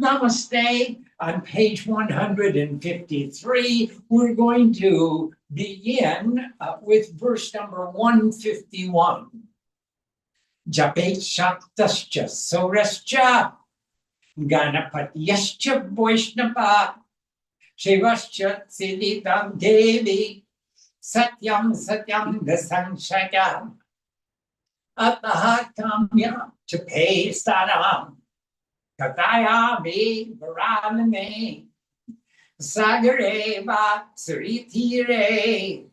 Namaste. On page 153, we're going to begin with verse number 151. Japet Shaktascha Sorascha Ganapatyascha Vaishnava Shivascha Siddhitam Devi Satyam Satyam Dasanshayam Atahakamya Chape Saram Katayami Varaname Sagare Vatsritire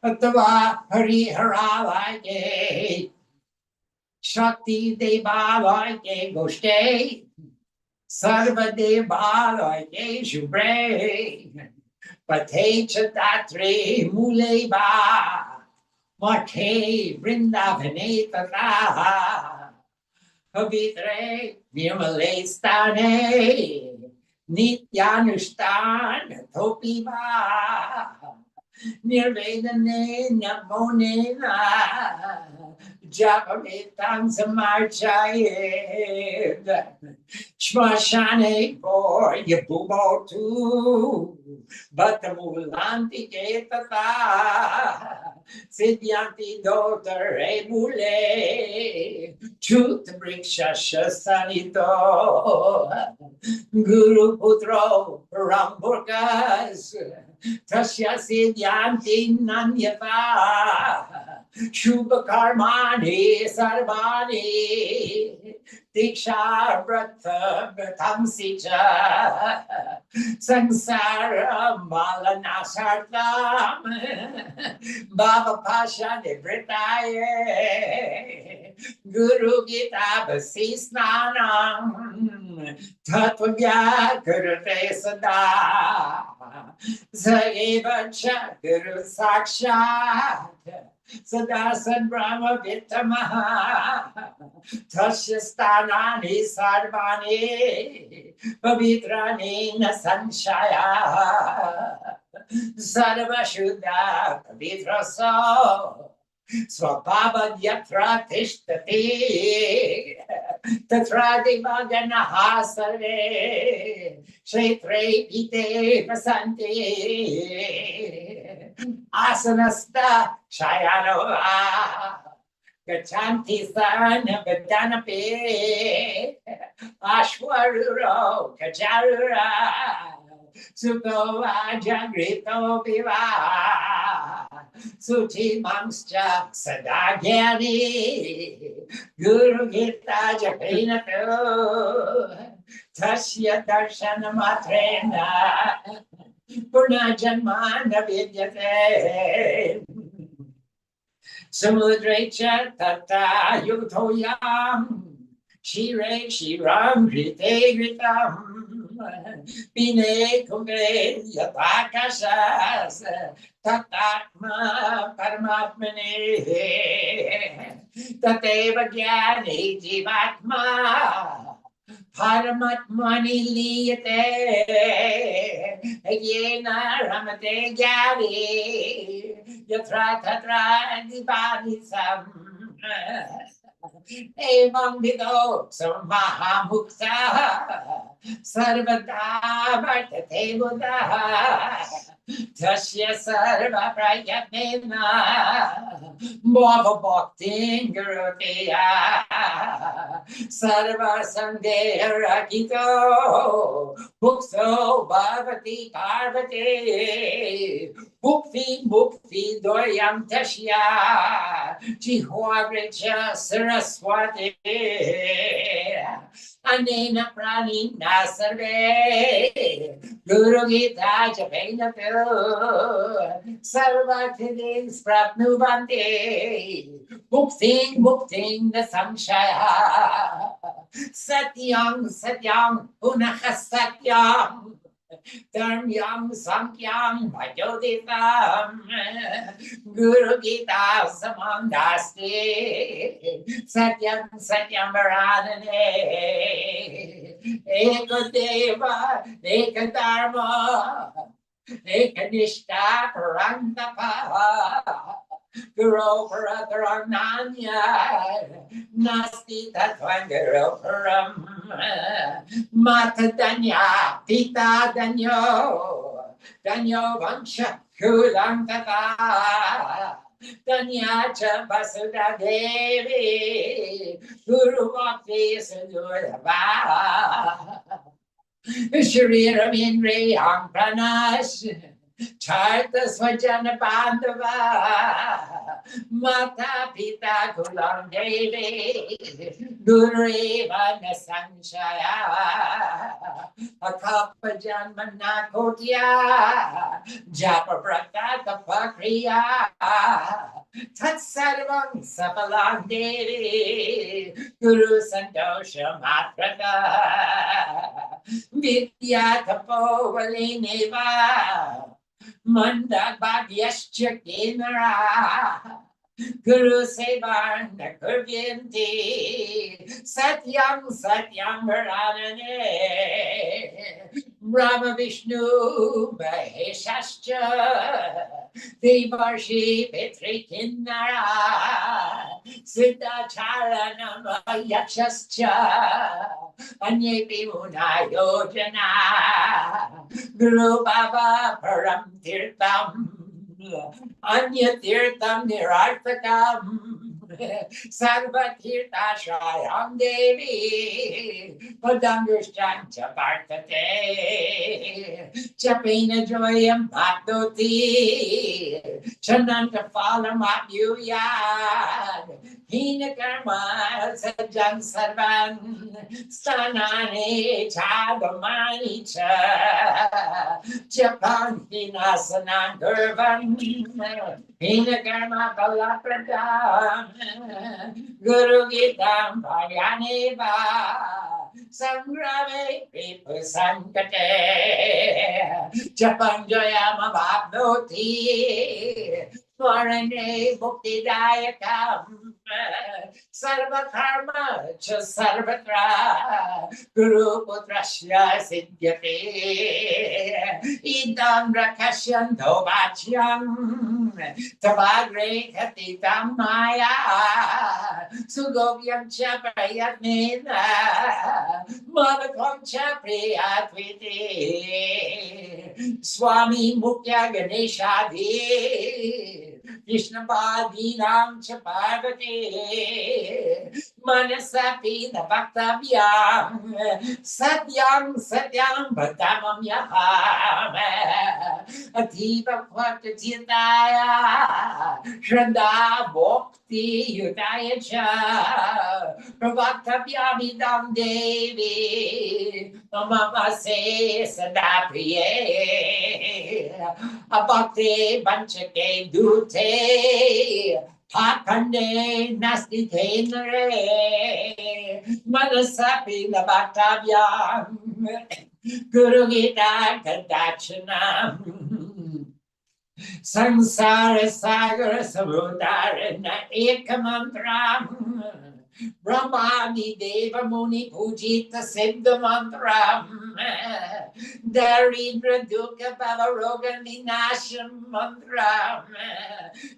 Atava Hariharavaye Shakti Devalaye Goshte Sarva Devalaye Shubre Pate Chatatri Muleba Mate Vrindavane Tata Pavitre Nirmale Stane Nityanustan Topiva Nirvedane Namonena Japavetang Samarchayed Shmashane for Yabumotu Batamulanti Ketata Sidyanti daughter Ebule Truth Briksha Sanito Guru Putro Ramburgas Tasya Sidyanti Nanyata Shubha Karmani Sarvani Diksha Brata Bratamsija Sansara Malanasartam Baba Pasha de Britaye Guru Gita Basisnanam Tatvya Gurute Sada Zaivacha Guru Sakshat Sadasan Brahma Vitamaha Tasya Stanani Sarvani Pavitrani Nasanshaya Sarva Shuddha Pavitra So Swabhava Yatra Tishtati Tatra Divaganaha Sarve Kshetre Pite Vasanti Asanasta Shayanova Gachanti Sana Vedanape Ashwaruro Kajarura Sukova Jagrito Viva Suti Mamscha Sadagyani Guru Gita Japinato Tasya Darshana Matrena Purna Janmana Vidyate Samudrecha Tata Yutoyam Shire Shiram Rite Ritam Bine Kumbe Yatakashas Tatatma Paramatmane Tateva Gyani Jivatma Paramatmani liyate Yena ramate gyari Yatra tatra divanisam Evam vido sammahamukta Sarvata vartate buddha Tasya sarva prayatnena Bhava bhakti guruteya Sarva sandeha rakito Mukso bhavati parvati Mukti mukti doyam tasya Jihva vricha saraswati Anena pranina sarve Guru Gita Japena Sarva Tidins Prapnuvanti Mukting Mukting the Samshaya Satyam Satyam Unaha Satyam Dharmyam Samkyam Bhajoditam Guru Gita Samandasti Satyam Satyam Varadane Eka Deva Eka Dharma Ekanishta Parantapa Guru Paratrananya Nasti Tatvan Guru Param Mata Danya Pita Danyo Danyo Vansha Kulang Tata Danya Cha Vasudha Devi Guru Bhakti Sudurava Shriram Indriyam Pranas Charta Swajana Bandhava Mata Pita Kulam Devi Dureva Nasanshaya Akapa Janmana Kotya Japa Prakata Pakriya Tat Sarvam Sapalam Devi Guru Santosha Matrata Vidya Tapovalineva Manda Bhagyascha Kenara Guru Sevana Kurvinti Satyam Satyam Varanane Brahma Vishnu Maheshascha Devarshi Petri Kinnara Siddhacharanam Yakshascha Anyepi Muna Yojana Guru Baba Param Tirtam Anya Tirtam Nirartakam Sarva Tirta Shayam Devi Padangushchancha Bhartate Chapina Joyam Bhaktoti Chananta Phalam Apyuyad Hina Karma Sajjan Sarvan Stanani Chadamani Cha Japan Hinasanan Gurvan Hina Karma Kalapradam Guru Gitam Bhayaneva Sangrame Kripa Sankate Japan Joyama Bhavnoti Swarane Bhukti Dayakam Sarva Karma Cha Sarvatra Guru Putrashya Siddhyate Idam Rakashyan Dovachyam Tavagre Katitam Maya Sugovyam Cha Prayatnena Mavatam Cha Priyatviti Swami Mukya Ganeshadi Vishnabadinam Cha Parvati Manasapi Navaktavyam Satyam Satyam Bhatamam Yaham Ativa Kvatitaya Shraddha Bhakti Yudaya Cha Pravaktavyamidam Devi Namamase Sada Priye Abhakti Banchake Dute Pakande Nasti Tenere Manasapi Navatavyam Guru Gita Kadachanam Sansara Sagar Samudarana Ekamantram Brahmani Deva Muni Pujita Siddha Mantram Darindra Dukkha Bhavaroga Ninasham Mantram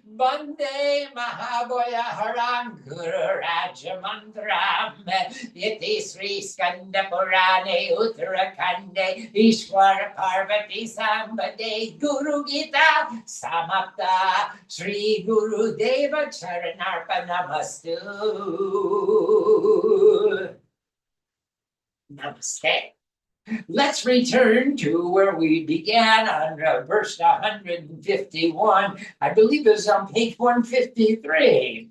Bande Mahaboya Haram Guru Raja Mantram Iti Sri Skanda Purane Uttarakande Ishwara Parvati Sambade Guru Gita Samapta Sri Guru Deva Charanarpanamastu Namaste. Let's return to where we began on verse 151. I believe it was on page 153.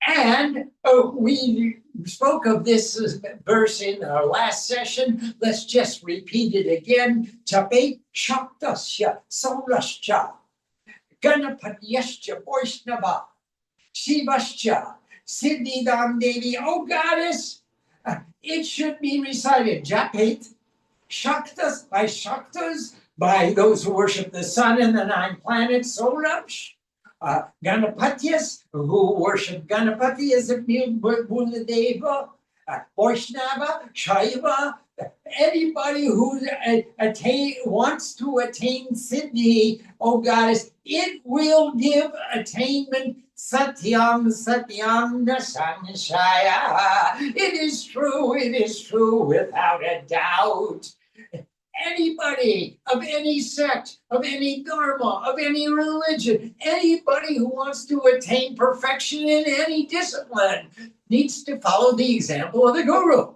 And we spoke of this verse in our last session. Let's just repeat it again. Tape Shaktasya Saurascha Ganapatyascha Vaishnava Shivascha Siddhidam Devi, oh goddess, it should be recited. Japate, Shaktas, by those who worship the sun and the 9 planets, Saurabsh, Ganapatyas, who worship Ganapati as a Buladeva, Vaishnava, Shaiva, Anybody who wants to attain Siddhi, oh goddess, it will give attainment. Satyam Satyam Nasanshaya. It is true without a doubt. Anybody of any sect, of any dharma, of any religion, anybody who wants to attain perfection in any discipline needs to follow the example of the guru.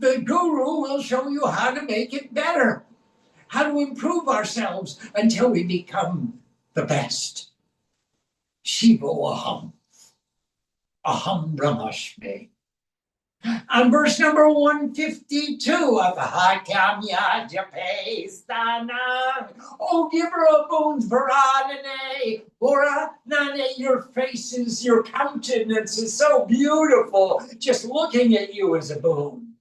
The guru will show you how to make it better, how to improve ourselves until we become the best. Shiva Aham, Aham Brahmasmi. On verse number 152 of Hakamya Japestana, O giver of boons, Varanane, Varanane, your faces, your countenance is so beautiful. Just looking at you is a boon.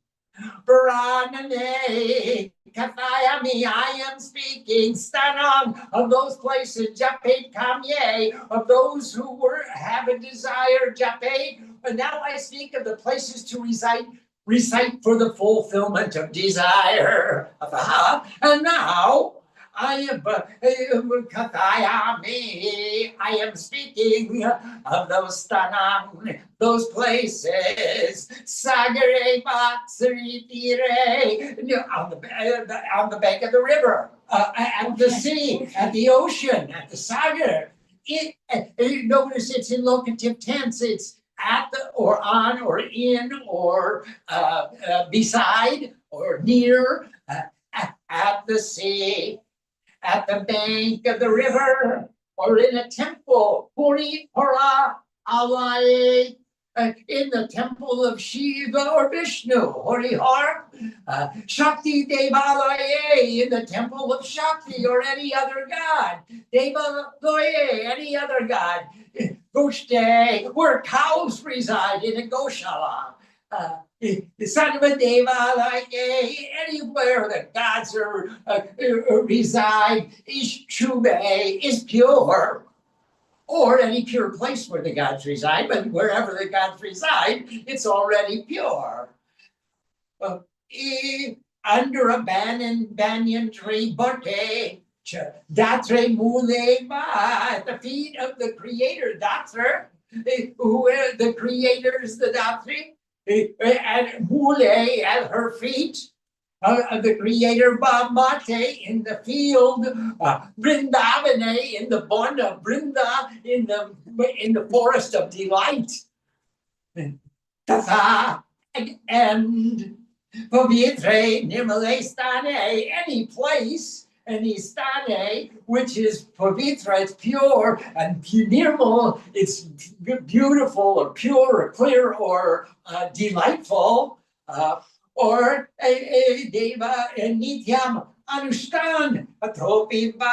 Varanane, Kathayami, I am speaking, Stanam, of those places, Japet Kamye, of those who have a desire, Japet. But now I speak of the places to recite for the fulfillment of desire. And now I am Kathayami, I am speaking of those Stanam, those places, Sagare Matsritire, on the bank of the river, at the sea, at the ocean, at the Sagar. Notice it's in locative tense. It's at the, or on, or in, or beside, or near, at the sea, at the bank of the river, or in a temple, Puri Para Alai, in the temple of Shiva or Vishnu, Harihar, Shakti Devalaye, in the temple of Shakti or any other god, Devalaye, any other god, Goshte, where cows reside in a Goshala. The son of a deva, like anywhere the gods reside, is shube, is pure, or any pure place where the gods reside, but wherever the gods reside, it's already pure. Under a banyan tree, bote, datre muleba, at the feet of the creator, datre, who the creators, the datre, and mule at her feet, the creator Bhamate in the field, Vrindavane in the bond of Vrinda, in the forest of delight. Tatha, and Pavitre Nimale Stane, any place, any stane, which is pavitra, it's pure, and nirmal, it's beautiful or pure or clear or delightful, or a deva nityam anustan atopiva.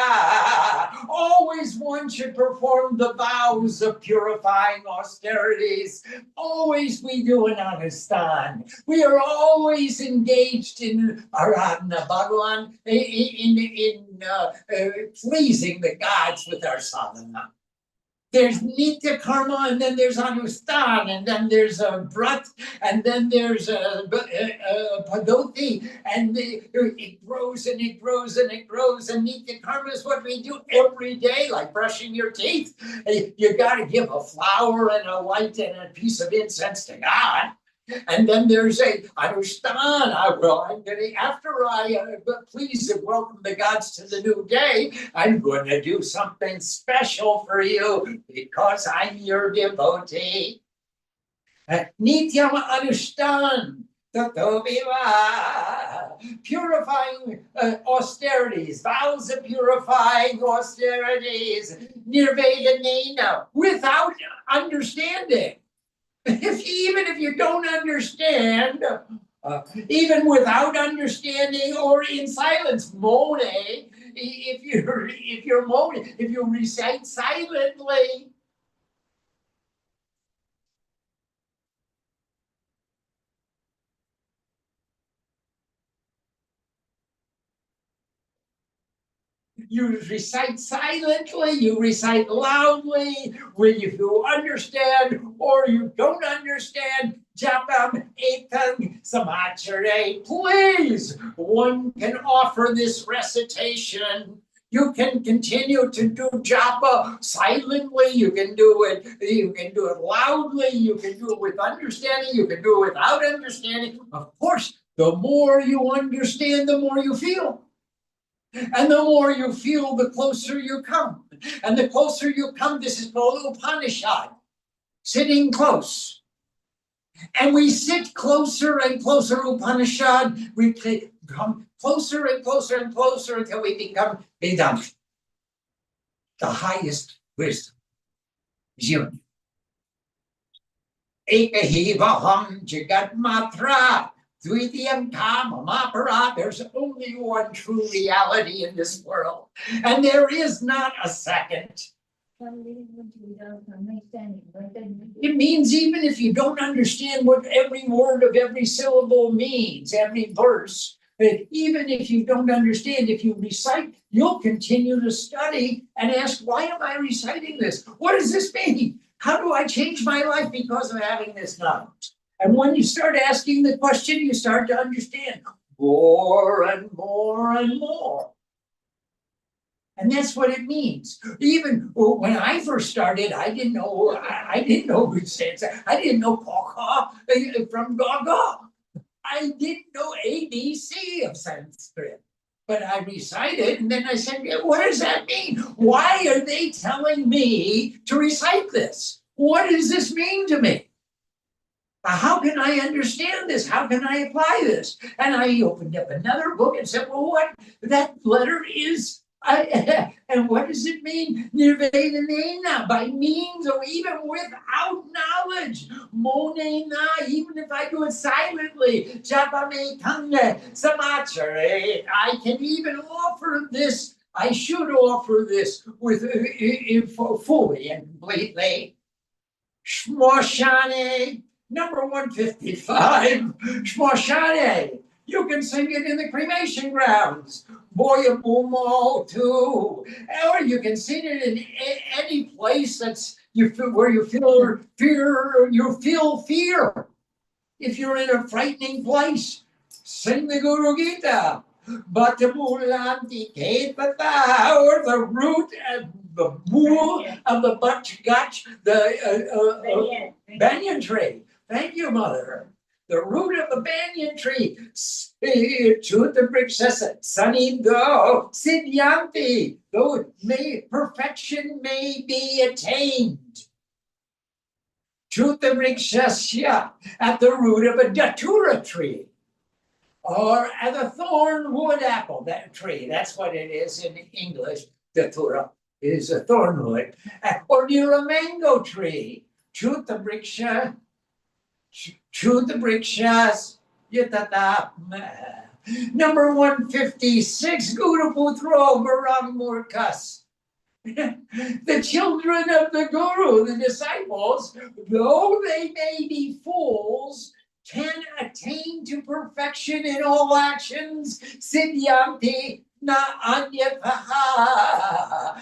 Always one should perform the vows of purifying austerities. Always we do an anustan. We are always engaged in aradhana bhagavan, in pleasing the gods with our sadhana. There's nitya karma, and then there's anustan, and then there's a brat, and then there's a padoti, and it grows and it grows and it grows. And nitya karma is what we do every day, like brushing your teeth. You got to give a flower and a light and a piece of incense to God. And then there's a anustan. I'm gonna, after I please and welcome the gods to the new day, I'm going to do something special for you because I'm your devotee. Nityam anustan. Purifying austerities, vows of purifying austerities, nirvedanena, without understanding. Even if you don't understand, even without understanding or in silence, mone, if you're moaning, if you recite silently, You recite silently, you recite loudly, when you understand or you don't understand. Japam etang samachare. Please, one can offer this recitation. You can continue to do japa silently. You can do it. You can do it loudly. You can do it with understanding. You can do it without understanding. Of course, the more you understand, the more you feel. And the more you feel, the closer you come. And the closer you come, this is called Upanishad, sitting close. And we sit closer and closer, Upanishad. We come closer and closer and closer until we become Vedanta. The highest wisdom is unity. Ekahi vaham jagat matra. There's only one true reality in this world, and there is not a second. It means even if you don't understand what every word of every syllable means, every verse, even if you don't understand, if you recite, you'll continue to study and ask, why am I reciting this? What does this mean? How do I change my life because of having this knowledge? And when you start asking the question, you start to understand more and more and more. And that's what it means. Even when I first started, I didn't know who said that. I didn't know Kaka from Gaga. I didn't know ABC of Sanskrit. But I recited, and then I said, what does that mean? Why are they telling me to recite this? What does this mean to me? How can I understand this? How can I apply this? And I opened up another book and said, well, what that letter is, and what does it mean? Nirvedanena, by means or even without knowledge. Monena, even if I do it silently. Japame tanga samachare. I can even offer this. I should offer this with fully and completely. Shmoshane. Number 155, Shmoshane. You can sing it in the cremation grounds. Boyabumo too. Or you can sing it in any place where you feel fear. If you're in a frightening place, sing the Guru Gita. Batamulanti Ketata, or the root of the wool of the Butch the banyan tree. Thank you, Mother. The root of the banyan tree. Chuta Brixesa, Sunny Do, Sidyanti, though perfection may be attained. Chuta Brixesya, at the root of a datura tree. Or at a thornwood apple, that tree. That's what it is in English. Datura is a thornwood. Or near a mango tree. Chuta Brixas, Yatata. Number 156, Guru Putro Varam Murkas. The children of the Guru, the disciples, though they may be fools, can attain to perfection in all actions. Siddhanti na anyapaha.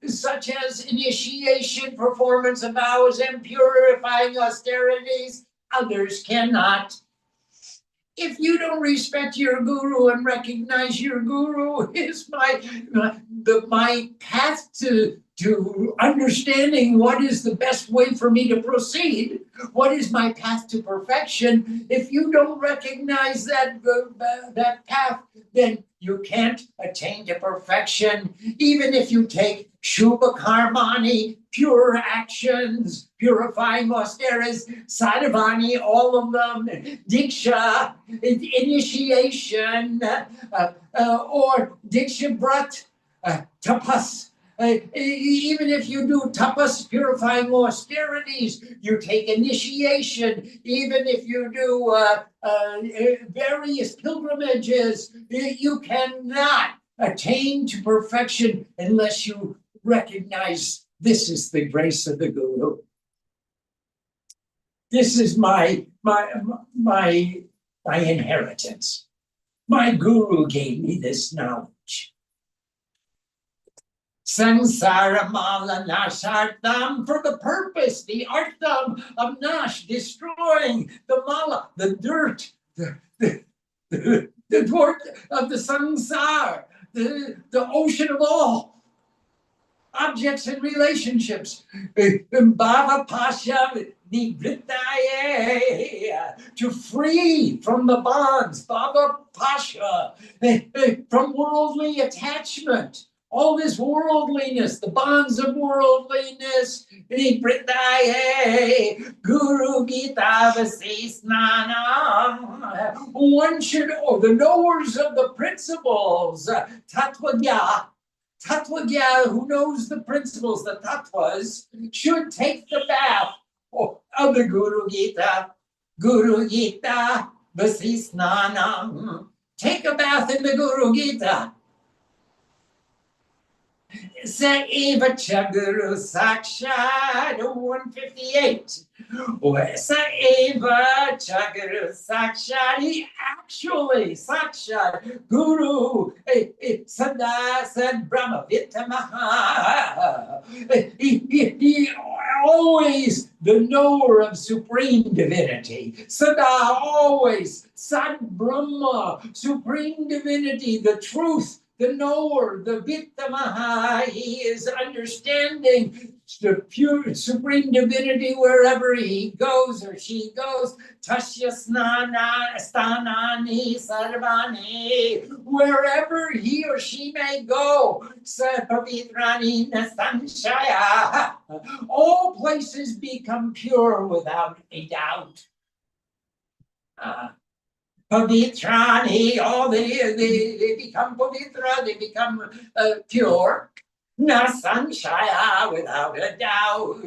Such as initiation, performance of vows, and purifying austerities. Others cannot. If you don't respect your guru and recognize your guru is my path to understanding what is the best way for me to proceed, what is my path to perfection. If you don't recognize that path, then you can't attain to perfection. Even if you take Shubha Karmani, pure actions, purifying austerities, Sadhavani, all of them, Diksha, initiation, or Diksha Brat, Tapas. Even if you do tapas, purifying austerities, you take initiation. Even if you do various pilgrimages, you cannot attain to perfection unless you recognize this is the grace of the Guru. This is my inheritance. My Guru gave me this knowledge. Sansara mala nashartam, for the purpose, the artam of nash, destroying the mala, the dirt, the dirt of the sansar, the ocean of all objects and relationships. Bhava Pasha Nivrittaye, to free from the bonds, Bhava Pasha, from worldly attachment. All this worldliness, the bonds of worldliness, Nivrittaye, Guru Gita Vasisnanam. One should, the knowers of the principles, Tatvagya, Tattva, who knows the principles, the tattvas, should take the bath of the Guru Gita. Guru Gita, Vasisnanam. Take a bath in the Guru Gita. Saeva Guru Sakshat 158. Saeva Guru Sakshat. He actually, Sakshat, Guru, Sada Sad Brahma Vitamaha. He always the knower of supreme divinity. Sada, always, Sad Brahma, supreme divinity, the truth. The knower, the Vittamaha, he is understanding the pure supreme divinity wherever he goes or she goes. Tasya stanani sarvani, wherever he or she may go. Sapavitrani nasanshaya, all places become pure without a doubt. Pavitrani, they become pavitra, they become pure. Nasanshaya, without a doubt.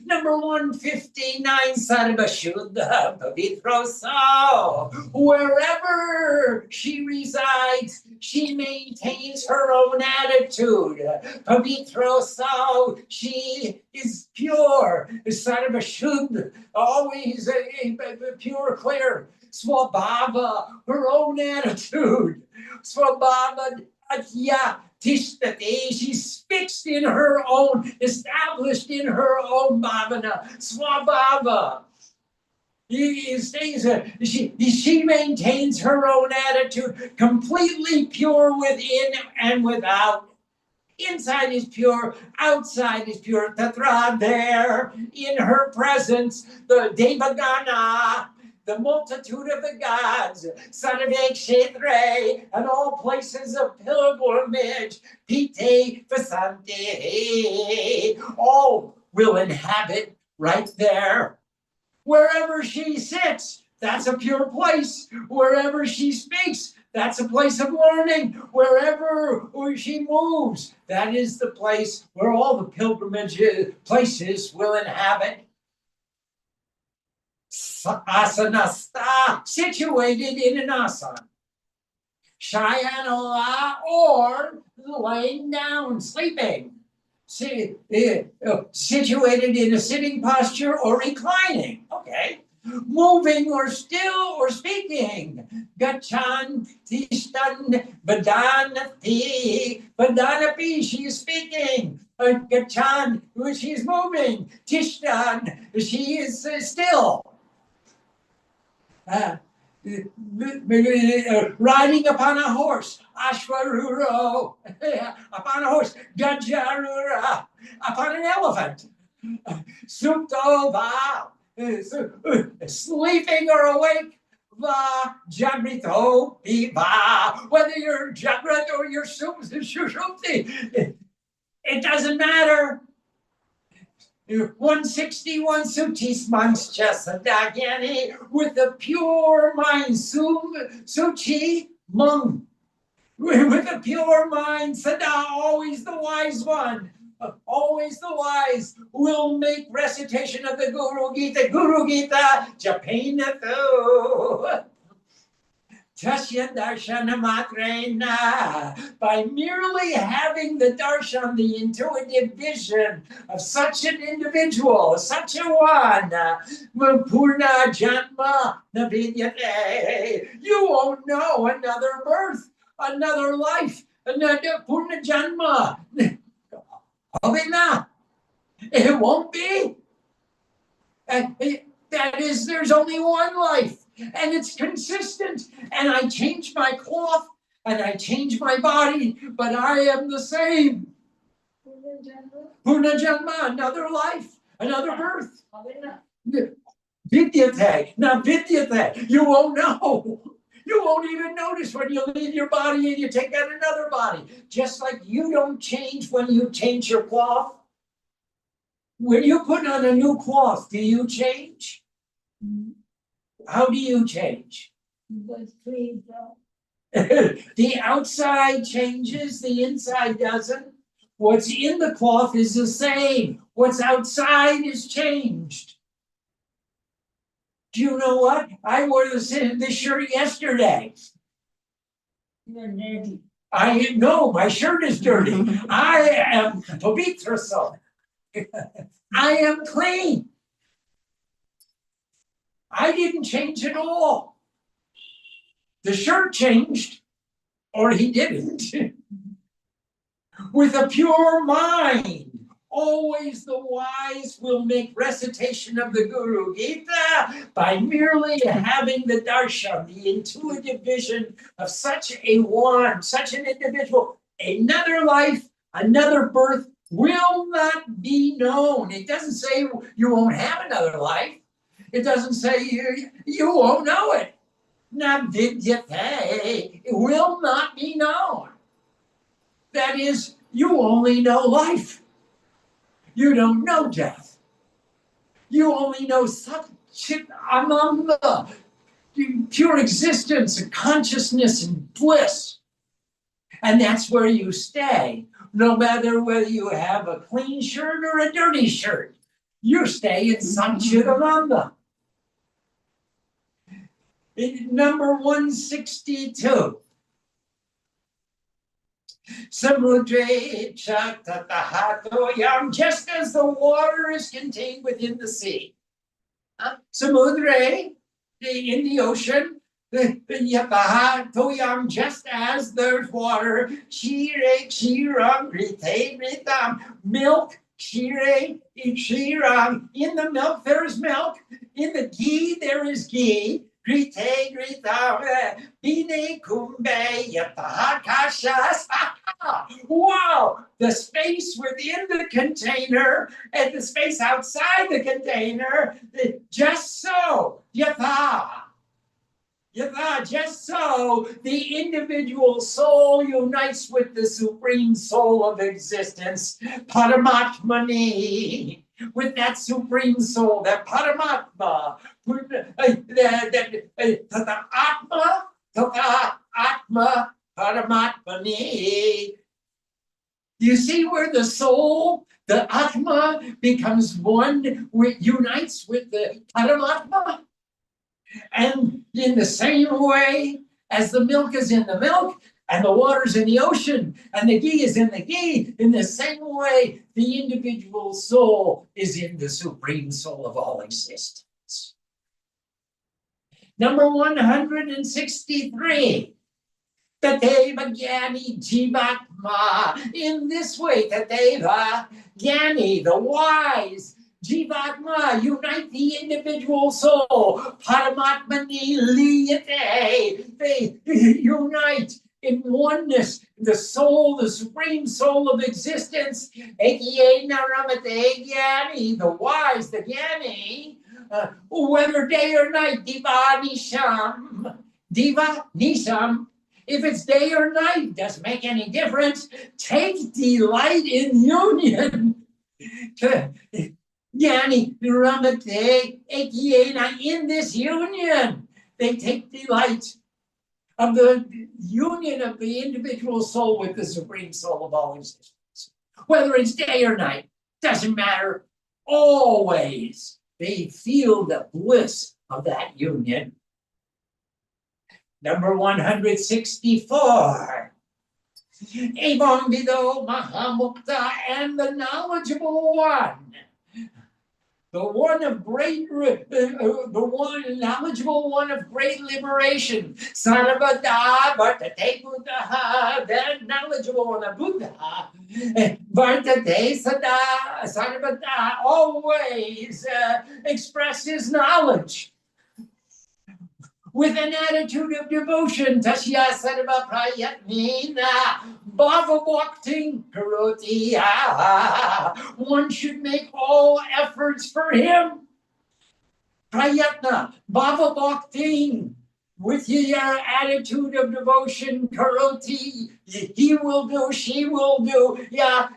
Number 159, Sarva Shuddha Pavitroso. Wherever she resides, she maintains her own attitude. Pavitroso, she is pure. Sarva Shuddha, always pure, clear. Swabhava, her own attitude. Swabhava Atya Tishtati, she's fixed in her own, established in her own bhavana. Swabhava. She maintains her own attitude, completely pure within and without. Inside is pure, outside is pure. Tatra, there, in her presence, the Devagana, the multitude of the gods, Sarve Kshetre, and all places of pilgrimage, Pite Vasante, all will inhabit right there. Wherever she sits, that's a pure place. Wherever she speaks, that's a place of learning. Wherever she moves, that is the place where all the pilgrimage places will inhabit. Asanasta, situated in an asana. Shayanola, or laying down, sleeping. Situated in a sitting posture or reclining. Okay. Moving or still or speaking. Gachan, Tishtan, Vadanati, Vadanapi, she is speaking. Gachan, she is moving. Tishtan, she is still. Riding upon a horse, Ashwaruro, upon a horse, Gajarura, upon an elephant, Suptova, sleeping or awake, Va Jagrito, Va, whether you're Jagrat or you're Shupti, it doesn't matter. 161 Sutis Manschasadagyani, with a pure mind, Suchi Mung. With a pure mind, Sada, always the wise one, always the wise, will make recitation of the Guru Gita, Japanathu. Tasya darshana matrena, by merely having the darshan, the intuitive vision of such an individual, such a one, purna janma navidyate, you won't know another birth, another life, Purna Janma. It won't be. That is, there's only one life, and it's consistent. And I change my cloth, and I change my body, but I am the same. Purna Janma, another life, another birth. Vidyate, not vidyate. You won't know. You won't even notice when you leave your body and you take on another body. Just like you don't change when you change your cloth. When you put on a new cloth, do you change? How do you change? The outside changes, the inside doesn't. What's in the cloth is the same. What's outside is changed. Do you know what? I wore this shirt yesterday. You're dirty. No, my shirt is dirty. I am Pavitra. I am clean. I didn't change at all. The shirt changed, or he didn't. With a pure mind. Always the wise will make recitation of the Guru Gita by merely having the darshan, the intuitive vision of such an individual. Another life, another birth will not be known. It doesn't say you won't have another life. It doesn't say you won't know it. Not vidyate. It will not be known. That is, you only know life. You don't know death. You only know Satchit Ananda, pure existence and consciousness and bliss. And that's where you stay, no matter whether you have a clean shirt or a dirty shirt. You stay in Satchit Ananda. Number 162. Samudre Chaktatahato, just as the water is contained within the sea. Samudre, in the ocean, Yatahatoyam, just as there's water, Shire, Kshiram, Rite, Ritam, milk, Shire, Kshiram, in the milk there is milk, in the ghee there is ghee. Grite, Bine Kumbe, Yatahakashas. Wow! The space within the container and the space outside the container, just so. Yatha, just so the individual soul unites with the supreme soul of existence, Paramatmani. With that supreme soul, that Paramatma, Atma, Paramatmani. You see where the soul, the Atma, becomes one, unites with the Paramatma? And in the same way as the milk is in the milk, and the water's in the ocean, and the ghee is in the ghee, in the same way, the individual soul is in the supreme soul of all existence. Number 163. Tateva Gyani Jivatma. In this way, Tateva Gyani, the wise, Jivatma, unite the individual soul. Paramatmani liyate. They unite in oneness, the soul, the supreme soul of existence. Ekyena ramate Gyani, the wise, the Gyani, whether day or night, Diva Nisham. Diva Nisham. If it's day or night, doesn't make any difference. Take delight in union. Yani Ramate Ekyena, in this union, they take delight of the union of the individual soul with the supreme soul of all existence. Whether it's day or night, doesn't matter. Always they feel the bliss of that union. Number 164. Evam Vido Mahamukta, and the knowledgeable one. the one of great, the one knowledgeable one of great liberation. Sarvada Vartate Buddha, the knowledgeable one of Buddha. Vartate Sada Sarvada always expresses knowledge with an attitude of devotion. Tasya Sarva Prayatnina Bhava Bhakti Karoti. One should make all efforts for him. Prayatna Bhava Bhakti. With your attitude of devotion, Karoti, he will do, she will do,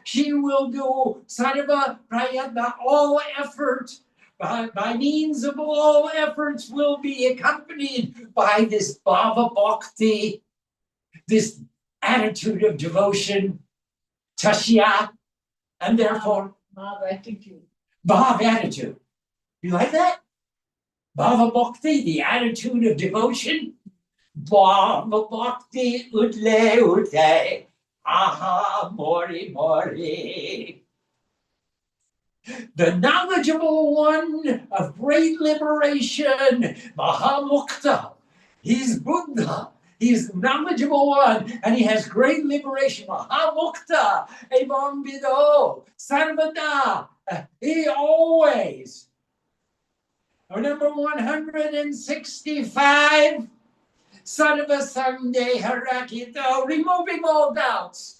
she will do. Sarva Prayatna, all effort. By means of all efforts will be accompanied by this bhava bhakti, this attitude of devotion, tasya, and therefore Bhava attitude. Bhava attitude. You like that? Bhava bhakti, the attitude of devotion. Bhava bhakti utle ute, aha mori mori. The knowledgeable one of great liberation, Mahamukta. He's Buddha. He's knowledgeable one, and he has great liberation. Mahamukta, Evam Bido, Sarvada. He always. Number 165, Sarva Sande Harakito, removing all doubts.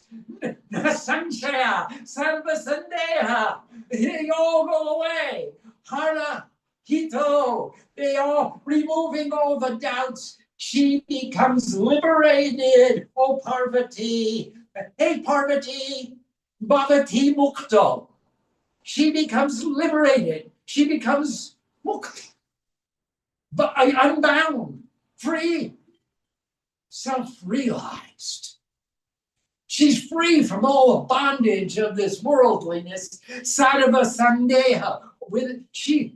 Sanshaya, Sarva Sandeha, they all go away. Hara, Hito, they all removing all the doubts. She becomes liberated. Oh Parvati, hey Parvati, Bhavati Mukto. She becomes liberated. She becomes Mukti, but unbound, free, self-realized. She's free from all the bondage of this worldliness. Sarva Sandeha. She's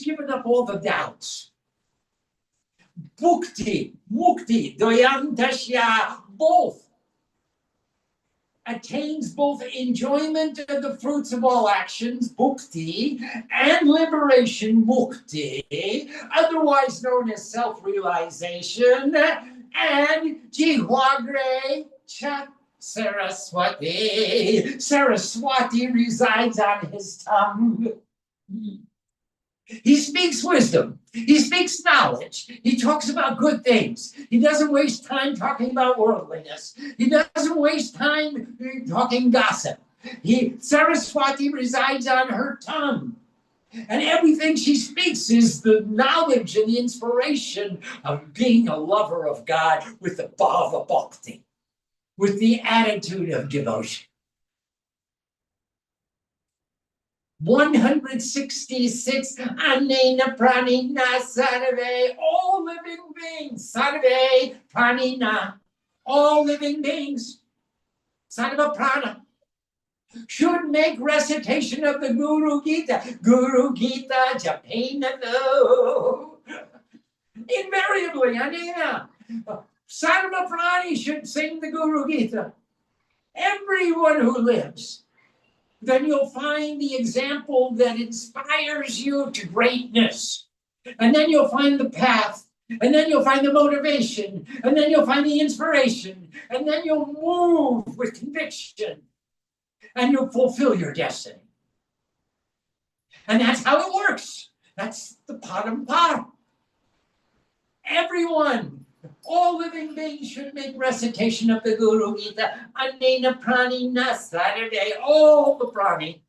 given up all the doubts. Bhukti, Mukti, Doyantasya, both attains both enjoyment of the fruits of all actions, bhukti, and liberation, mukti, otherwise known as self-realization, and jihwagre chat Saraswati. Saraswati resides on his tongue. He speaks wisdom. He speaks knowledge. He talks about good things. He doesn't waste time talking about worldliness. He doesn't waste time talking gossip. Saraswati resides on her tongue. And everything she speaks is the knowledge and the inspiration of being a lover of God with the bhava bhakti, with the attitude of devotion. 166, Anena Pranina Sarve, all living beings, Sarve Pranina, all living beings, Sarva Prana, should make recitation of the Guru Gita, Japanado. Invariably, Anena, Sarva Prani should sing the Guru Gita. Everyone who lives. Then you'll find the example that inspires you to greatness. And then you'll find the path. And then you'll find the motivation. And then you'll find the inspiration. And then you'll move with conviction. And you'll fulfill your destiny. And that's how it works. That's the Parampara. Everyone, all living beings should make recitation of the Guru Gita. Anena Pranina Saturday, all the Prani.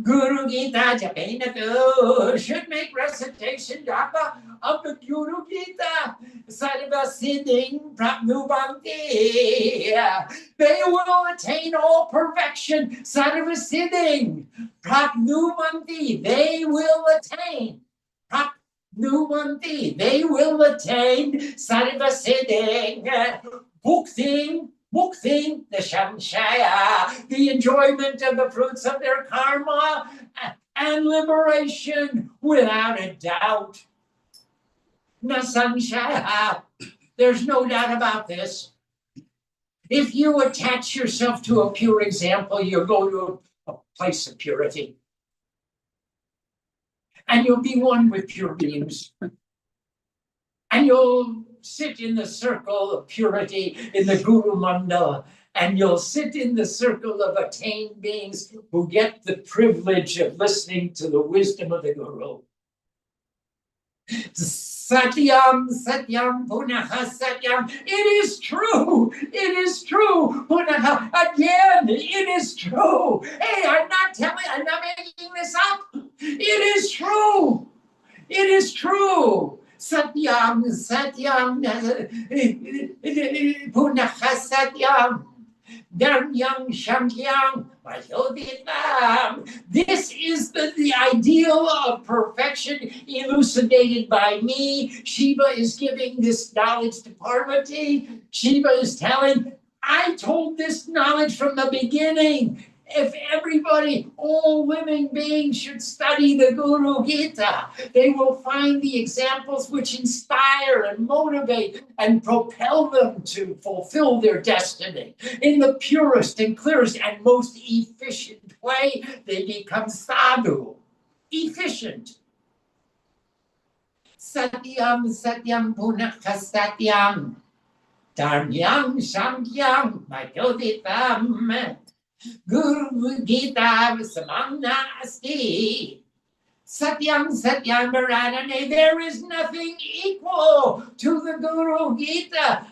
Guru Gita Japanatu should make recitation japa of the Guru Gita. Sarva Siddhing Prapnubanti. They will attain all perfection. Sarva Siddhing Prapnubanti. They will attain. Numanti, they will attain Sarva Siddhing, Bhukting, the Shamshaya, the enjoyment of the fruits of their karma, and liberation without a doubt. Nasanshaya, there's no doubt about this. If you attach yourself to a pure example, you'll go to a place of purity. and you'll be one with pure beings. And you'll sit in the circle of purity in the Guru Mandala, and you'll sit in the circle of attained beings who get the privilege of listening to the wisdom of the Guru. Satyam, Satyam, Punaha, Satyam. It is true. It is true. Punaha, again, it is true. Hey, I'm not making this up. It is true. It is true. Satyam, Satyam, Punaha, Satyam. Dharmyam Shankyam Vayovitam. This is the ideal of perfection elucidated by me. Shiva is giving this knowledge to Parvati. Shiva is telling, I told this knowledge from the beginning. If everybody, all living beings should study the Guru Gita, they will find the examples which inspire and motivate and propel them to fulfill their destiny. In the purest and clearest and most efficient way, they become sadhu, efficient. Satyam, Satyam, Punakha Satyam, Dharmyam, Shankyam, Mayoditam. Guru Gita Samamna Asti. Satyam Satyam Baranane. There is nothing equal to the Guru Gita.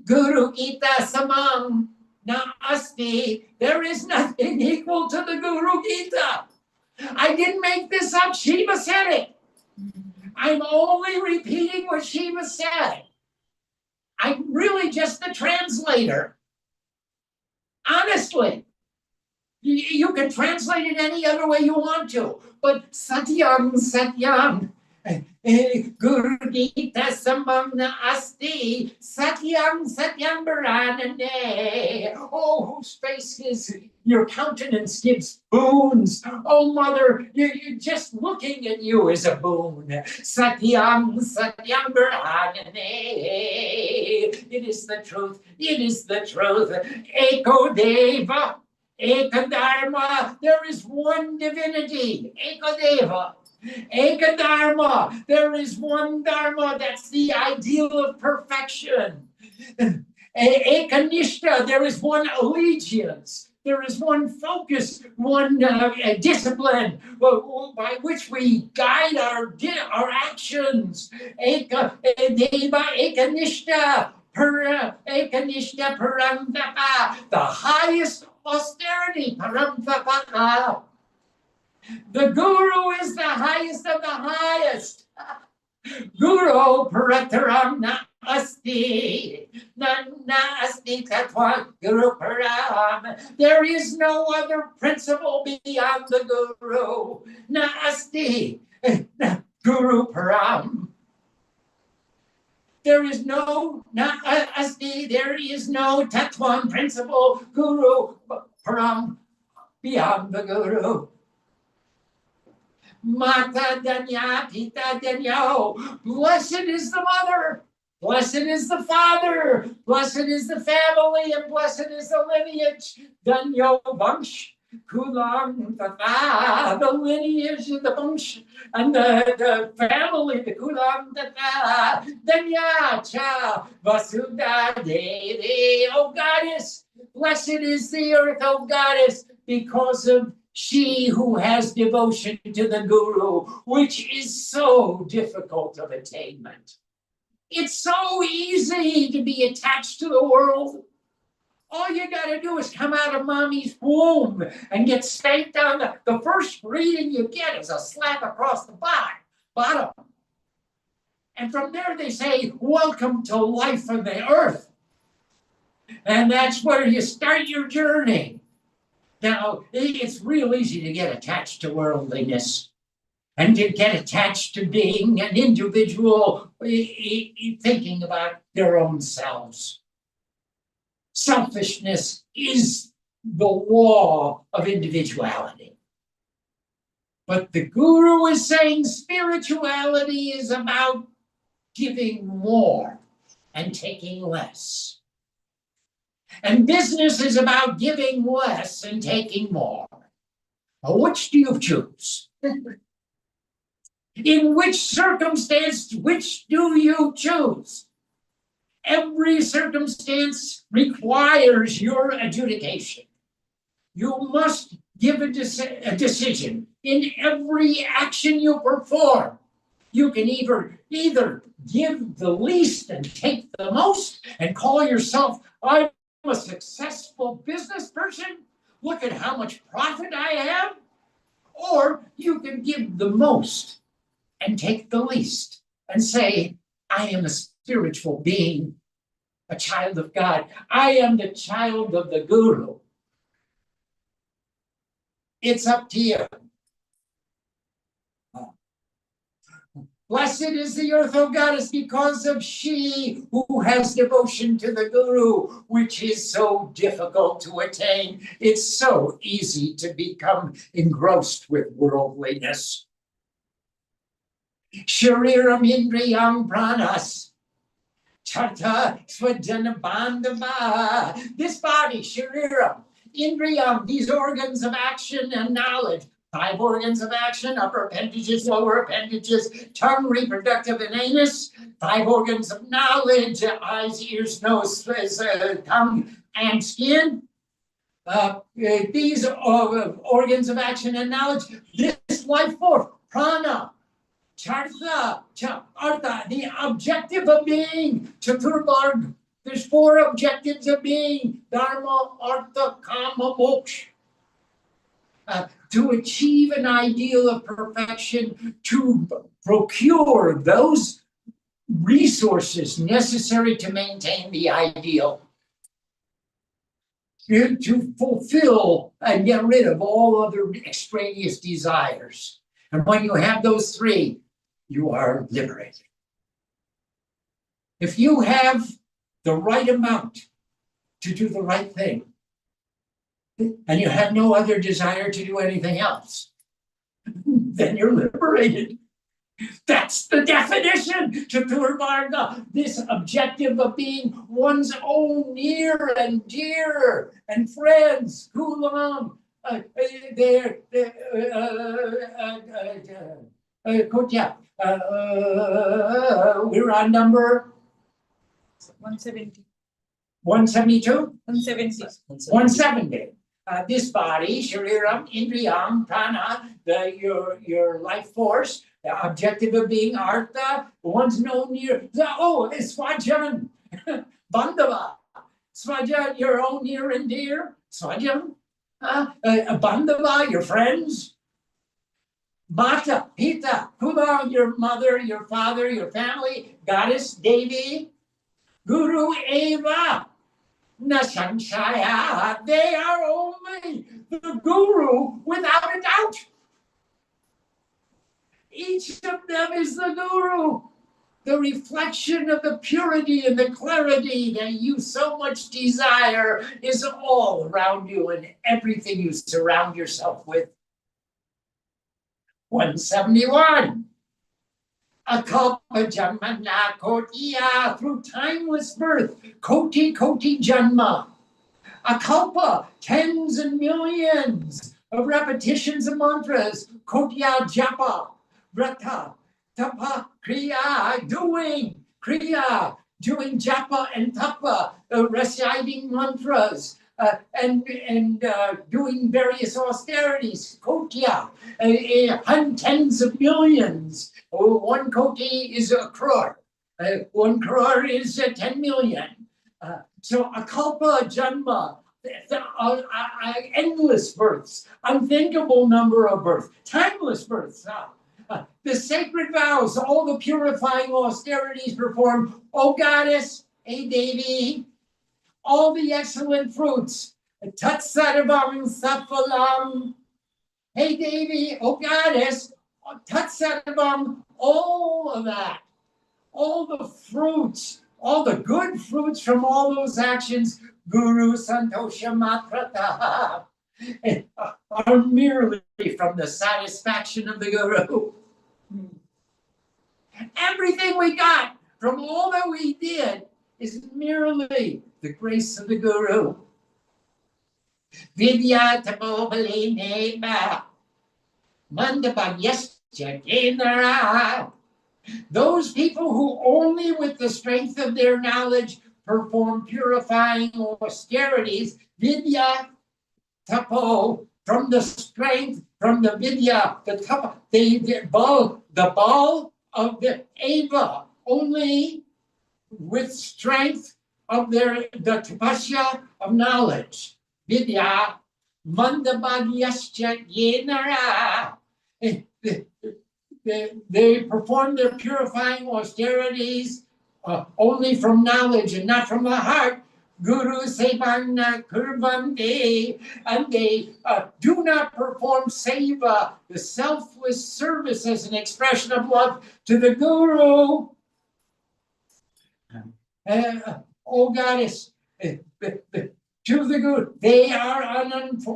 Guru Gita Samam Na Asti. There is nothing equal to the Guru Gita. I didn't make this up. Shiva said it. I'm only repeating what Shiva said. I'm really just the translator. Honestly. You can translate it any other way you want to, but Satyam, Satyam, Guru Gita Samamna Asti, Satyam, Satyam Baranane. Oh, whose face is your countenance gives boons. Oh, mother, you just looking at you is a boon. Satyam, Satyam Baranane. It is the truth. It is the truth. Eko Deva. Ekadharma, there is one divinity. Ekadeva. Ekadharma, there is one dharma. That's the ideal of perfection. Ekanishta, there is one allegiance. There is one focus, one discipline by which we guide our actions. Ekadeva, Ekanishta, Ekanishta Paramtapa, the highest austerity, Paramtapa. The Guru is the highest of the highest. Guru Parataram na asti, na asti tatva Guru Param. There is no other principle beyond the Guru. Na asti, Guru Param. There is no asti. There is no tatwan principle Guru Param beyond the Guru. Mata Danya, Pita Danya. Blessed is the mother, blessed is the father, blessed is the family, and blessed is the lineage. Danyo Vamsh, Kulam Tata, the lineage of the Vamsh, and the family, the Kulam Tata, Danya Cha, Vasudha Devi, O goddess. Blessed is the earth, O goddess, because of she who has devotion to the Guru, which is so difficult of attainment. It's so easy to be attached to the world. All you got to do is come out of mommy's womb and get spanked down. The first reading you get is a slap across the bottom. And from there they say, welcome to life on the earth. And that's where you start your journey. Now, it's real easy to get attached to worldliness and to get attached to being an individual thinking about their own selves. Selfishness is the law of individuality. But the Guru is saying spirituality is about giving more and taking less. And business is about giving less and taking more. Now, which do you choose? In which circumstance, which do you choose? Every circumstance requires your adjudication. You must give a decision in every action you perform. You can either give the least and take the most and call yourself, I'm a successful business person. Look at how much profit I have. Or you can give the most and take the least and say, I am a spiritual being, a child of God. I am the child of the Guru. It's up to you. Blessed is the earth, O goddess, because of she who has devotion to the Guru, which is so difficult to attain. It's so easy to become engrossed with worldliness. Shariram Indriyam Pranas. Chata Svajana Bandhava. This body, Shariram, Indriyam, these organs of action and knowledge. 5 organs of action, upper appendages, lower appendages, tongue, reproductive, and anus. 5 organs of knowledge, eyes, ears, nose, tongue, and skin. These organs of action and knowledge, this life force, prana, chartha, artha, the objective of being, chaturvarg. There's 4 objectives of being, dharma, artha, kama, moksha. To achieve an ideal of perfection, to procure those resources necessary to maintain the ideal, to fulfill and get rid of all other extraneous desires. And when you have those 3, you are liberated. If you have the right amount to do the right thing, and you have no other desire to do anything else, then you're liberated. That's the definition, Chaturvarga, this objective of being one's own near and dear and friends, kulam, we're on number 170. 172? 170. 170. This body, shariram, indriyam, prana, your life force, the objective of being artha, one's known near. Swajan, bandhava. Swajan, your own near and dear. Swajan, bandhava, your friends. Mata, pita, kula, your mother, your father, your family. Goddess, Devi. Guru, Eva. Nasanshaya, they are only the Guru without a doubt. Each of them is the Guru, the reflection of the purity and the clarity that you so much desire is all around you and everything you surround yourself with. 171. Akalpa Janmana Kotiya, through timeless birth, Koti Koti Janma. Akalpa, tens and millions of repetitions of mantras, Kotya Japa, Vrata, Tapa, Kriya, doing Japa and Tapa, reciting mantras. And doing various austerities, kotya, tens of millions. 1 koti is a crore. 1 crore is 10 million. So akalpa janma, endless births, unthinkable number of births, timeless births. The sacred vows, all the purifying austerities performed. O goddess, hey Devi, all the excellent fruits. Tat sarvam safalam. Hey Devi, O goddess, tat sarvam, all of that, all the fruits, all the good fruits from all those actions, Guru Santosha Matrata, are merely from the satisfaction of the Guru. Everything we got from all that we did is merely the grace of the Guru. Vidya tapo balineba. Mandapam, yes, Jatinara. Those people who only with the strength of their knowledge perform purifying austerities, vidya tapo, from the strength, from the vidya, the tapa, the ball of the ava, only with strength of the tapasya of knowledge. Vidya, mandabhagyascha yenara. They perform their purifying austerities only from knowledge and not from the heart. Guru Sevana Kurvante, and they do not perform seva, the selfless service, as an expression of love to the Guru. Oh goddess, to the Guru, they are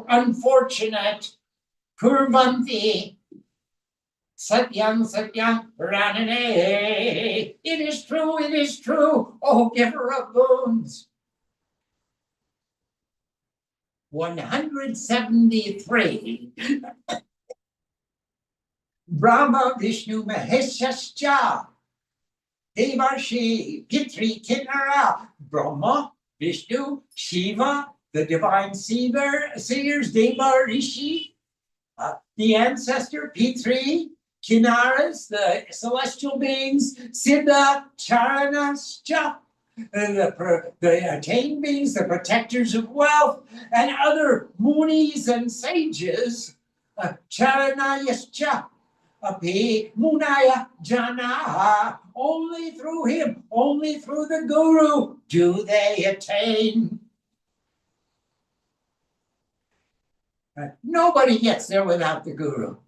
unfortunate. Kurvanti. Satyam Satyam Ranane. It is true, oh giver of boons. 173. Brahma Vishnu Maheshascha. Devarshi Pitri Kinara. Brahma, Vishnu, Shiva, the divine seers, Deva Rishi, the ancestor, Pitri, Kinaras, the celestial beings, Siddha, Charanascha, the attained beings, the protectors of wealth, and other munis and sages, Charanayascha, Api Munaya Janaha, only through him, only through the Guru do they attain. Nobody gets there without the Guru.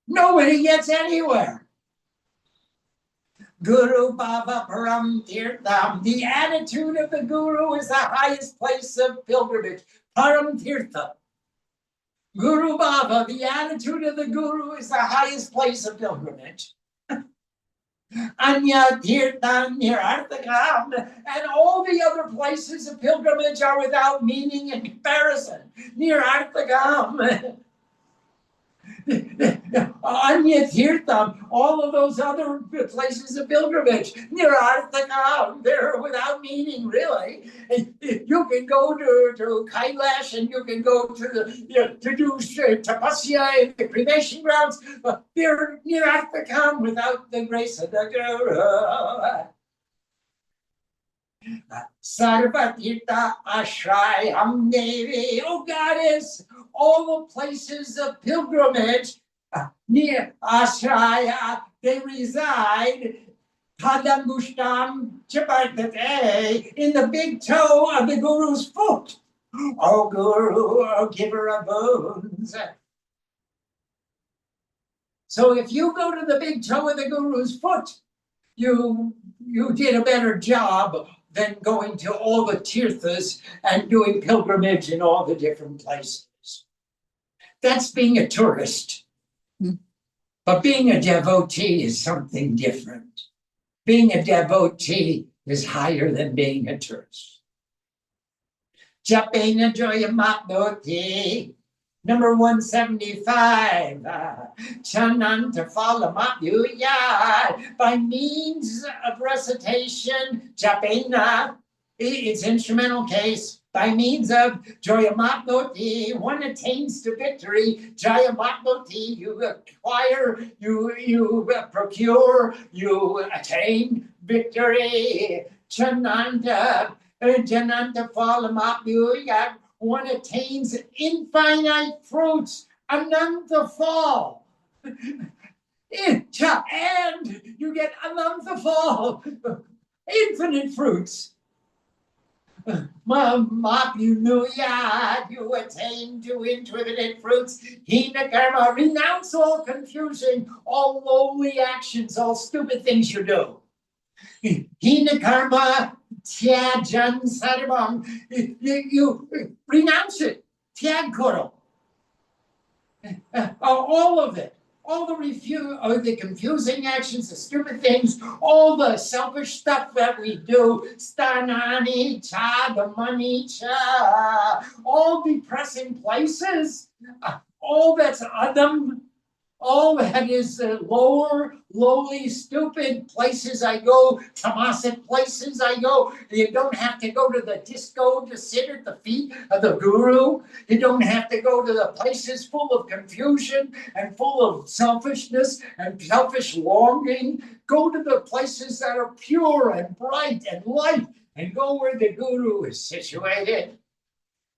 Nobody gets anywhere. Guru Baba Param Tirtham. The attitude of the Guru is the highest place of pilgrimage. Param Tirtha. Guru Baba, the attitude of the Guru is the highest place of pilgrimage. Anya Tirtham Nirarthakam. And all the other places of pilgrimage are without meaning and comparison. Nirarthakam. Anya Tirtham, all of those other places of pilgrimage, Nirarthakam, they're without meaning, really. You can go to Kailash and you can go to do tapasya in the cremation grounds, but they're Nirarthakam without the grace of the Guru. Sarvatirtha Ashrayam Devi, oh goddess, all the places of pilgrimage near Ashraya, they reside. Padambushtam Chapartate, in the big toe of the Guru's foot. Oh Guru, oh giver of boons. So if you go to the big toe of the Guru's foot, you did a better job than going to all the tirthas and doing pilgrimage in all the different places. That's being a tourist. But being a devotee is something different. Being a devotee is higher than being a tourist. Japena Joya Matdoti. Number 175, Chananta Falamapyuya, by means of recitation, Japena, its instrumental case, by means of Joyamatnoti, one attains to victory. Joyamatnoti, you acquire, you procure, you attain victory. Chananta Falamapyuya, one attains infinite fruits, ananta fall. And you get ananta fall, infinite fruits. You attain to infinite fruits. Hina karma, renounce all confusion, all lowly actions, all stupid things you do. Hina karma, Tyajan sarvam. You renounce it. Tyag koro. All of it. All the confusing actions, the stupid things, all the selfish stuff that we do, stanani cha, the money cha, all depressing places, all that's adam, All that is lower, lowly, stupid places I go, tamasic places I go. You don't have to go to the disco to sit at the feet of the guru. You don't have to go to the places full of confusion and full of selfishness and selfish longing. Go to the places that are pure and bright and light, and go where the guru is situated.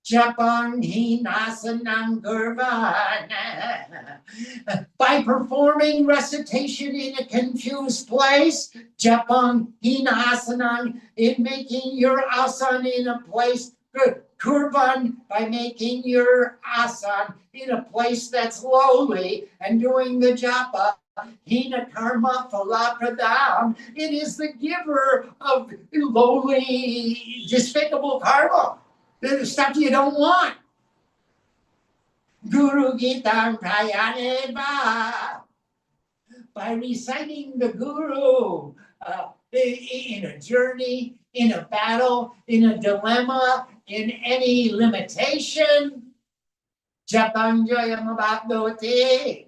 Japang hinasanang gurvana. By performing recitation in a confused place, Japang hinasanang, in making your asan in a place, kurban, by making your asan in a place that's lowly, and doing the japa, hina karma phalapradam, it is the giver of lowly, despicable karma. The stuff you don't want. Guru Gitam Prayaneva. By reciting the Guru in a journey, in a battle, in a dilemma, in any limitation. Japanjayamabhadoti.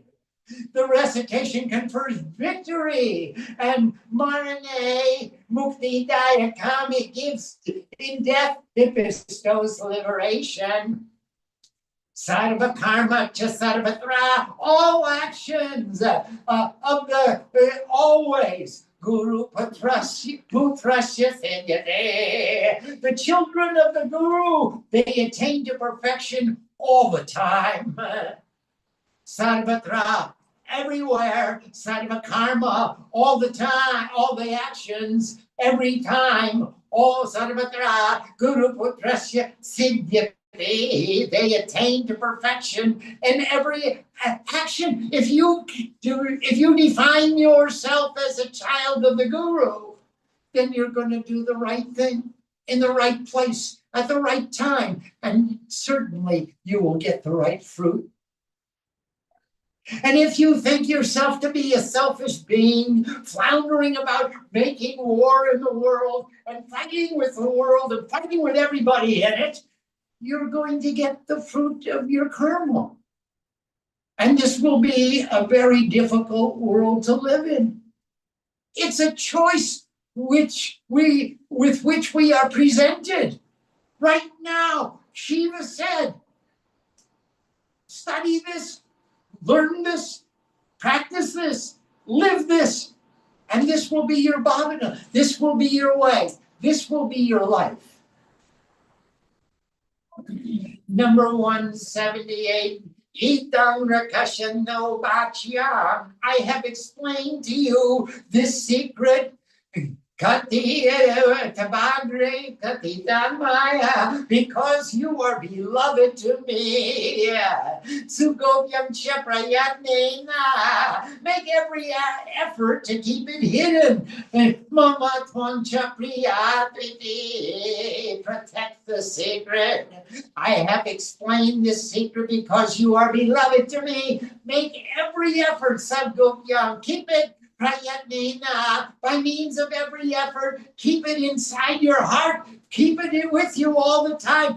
The recitation confers victory, and Marane Mukti Dayakam, it gives in death, it bestows liberation. Sarva karma cha sarvatra, all actions of the always. Guru putrasya senyate. The children of the Guru, they attain to perfection all the time. Sarvatra, everywhere, sarva karma, all the time, all the actions, every time, all sarvatra, guru putrasya siddhyate, they attain to perfection in every action. If you define yourself as a child of the guru, then you're going to do the right thing in the right place at the right time, and certainly you will get the right fruit. And if you think yourself to be a selfish being, floundering about making war in the world and fighting with the world and fighting with everybody in it, you're going to get the fruit of your karma. And this will be a very difficult world to live in. It's a choice with which we are presented. Right now, Shiva said, study this, learn this, practice this, live this, and this will be your bhavana. This will be your way. This will be your life. Number 178. Idam rakashano bhachya. I have explained to you this secret. Because you are beloved to me. Make every effort to keep it hidden. Protect the secret. I have explained this secret because you are beloved to me. Make every effort, Sadgopyam. Keep it prayatnena, by means of every effort. Keep it inside your heart. Keep it with you all the time.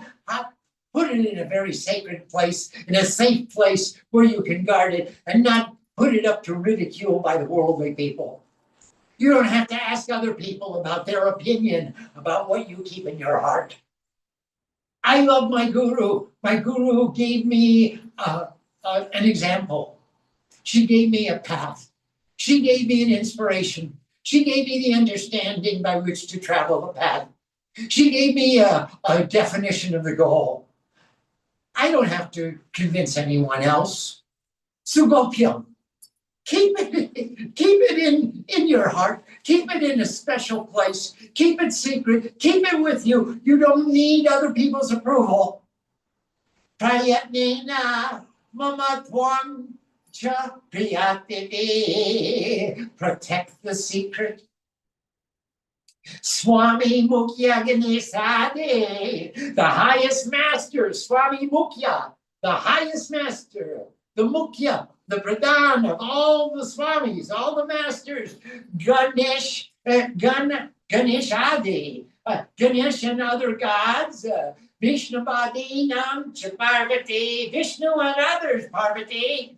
Put it in a very sacred place, in a safe place where you can guard it, and not put it up to ridicule by the worldly people. You don't have to ask other people about their opinion about what you keep in your heart. I love my guru. My guru gave me an example. She gave me a path. She gave me an inspiration. She gave me the understanding by which to travel the path. She gave me a definition of the goal. I don't have to convince anyone else. Sugopyam. Keep it in your heart. Keep it in a special place. Keep it secret. Keep it with you. You don't need other people's approval. Prayatnena mamatwam cha priyatiti. Protect the secret. Swami Mukhya Ganesade, the highest master, Swami Mukhya, the highest master, the Mukhya, the Pradhan of all the Swamis, all the masters, Ganesh Adi, Ganesh and other gods, Vishnubhadinam Parvati, Vishnu and others, Parvati.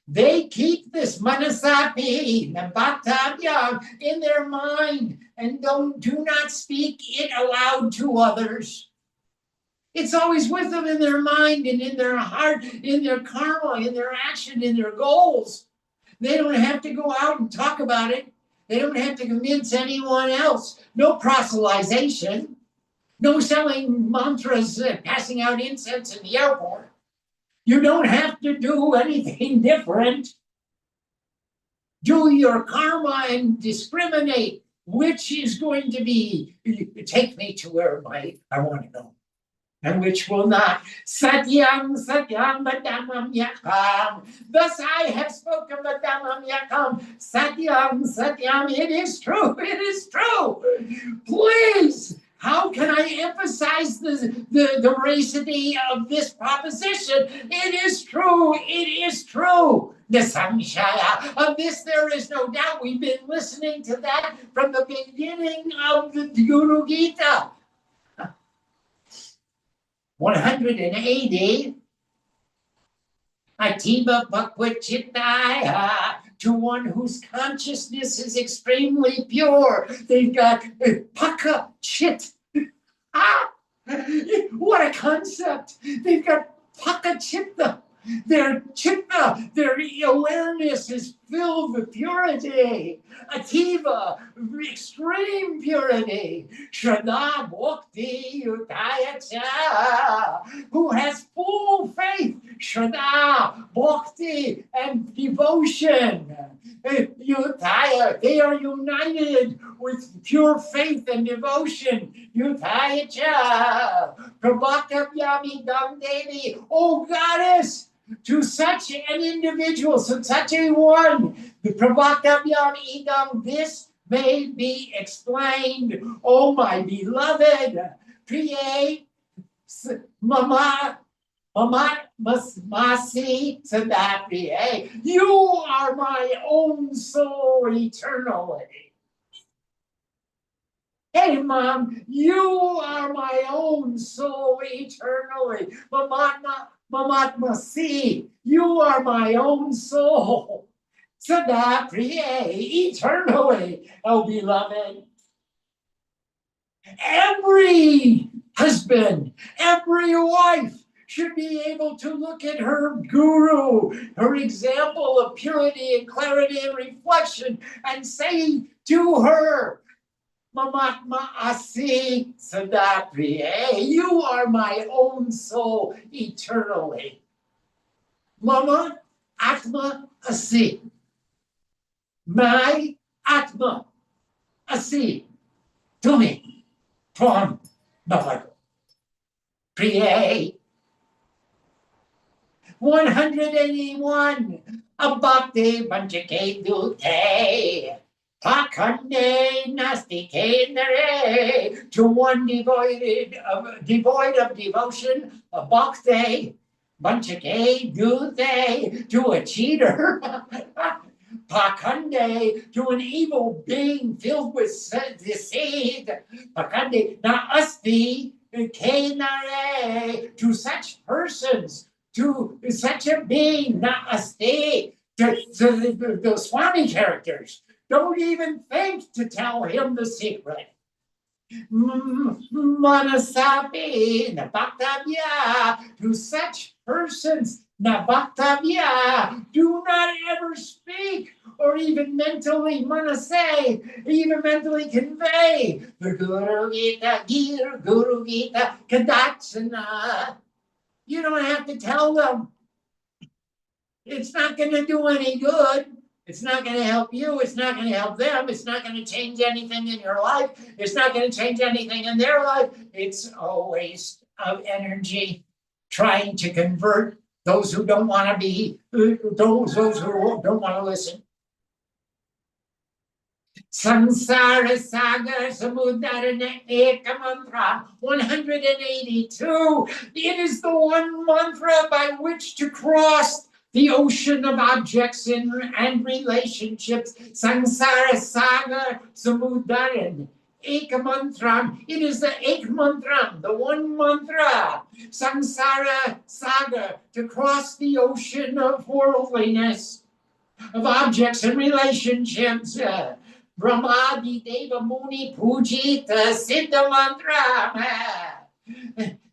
They keep this manasapi, nabatadya, in their mind and do not speak it aloud to others. It's always with them in their mind and in their heart, in their karma, in their action, in their goals. They don't have to go out and talk about it. They don't have to convince anyone else. No proselytization. No selling mantras, passing out incense in the airport. You don't have to do anything different. Do your karma and discriminate which is going to be, take me to where I want to go, and which will not. Satyam, satyam, vadamam yakam. Thus I have spoken, vadamam yakam. Satyam, satyam. It is true. It is true. Please. How can I emphasize the veracity of this proposition? It is true. It is true. The samshaya. Of this there is no doubt. We've been listening to that from the beginning of the Guru Gita. 180. Ativa Bhakvachittaya, to one whose consciousness is extremely pure. They've got Paka Chit. What a concept! They've got Paka Chitta. Their chitta, their awareness is filled with purity. Ativa, extreme purity. Shraddha Bhakti Udayacha, who has full faith. Shraddha, Bhakti, and devotion. Yutaya, they are united with pure faith and devotion. Yutayacha, Prabhaktavyami Dam Devi, oh goddess, to such an individual, so such a one, the Prabhaktavyam Idam, this may be explained. Oh my beloved, Priye Mama Masi Sadapriye, you are my own soul eternally. Hey, Mom, you are my own soul eternally. Mamatmasi, you are my own soul. Sadapriye, eternally, oh beloved. Every husband, every wife should be able to look at her guru, her example of purity and clarity and reflection, and say to her, Mamatma Asi Sadapriye, you are my own soul eternally. Mama Atma Asi. My Atma Asi. To me. Tvam Bhavago. Priye. 181. Abhakti Panchake Dute. Pakande Nastike Nare, to one devoid of devotion, a bhakti, Panchake Dute, to a cheater. Pakande, to an evil being filled with deceit. Pakande na asti kenare, to such persons, to such a being, na asti, to the Swami characters. Don't even think to tell him the secret. Manasapi, Nabhaktavya, to such persons, Nabhaktavya, do not ever speak or even mentally manase, even mentally convey the Guru Gita, Guru Gita, Kadachana. You don't have to tell them. It's not going to do any good. It's not going to help you. It's not going to help them. It's not going to change anything in your life. It's not going to change anything in their life. It's a waste of energy trying to convert those who don't want to be, those who don't want to listen. Sansara Sagar Samudarana Eka Mantra 182. It is the one mantra by which to cross the ocean of objects and relationships. Sansara Sagar Samudaran Ekamantram. It is the Ek Mantram, the one mantra, Samsara Saga, to cross the ocean of worldliness, of objects and relationships. Brahmadi Deva Muni Pujita Siddha Mantra.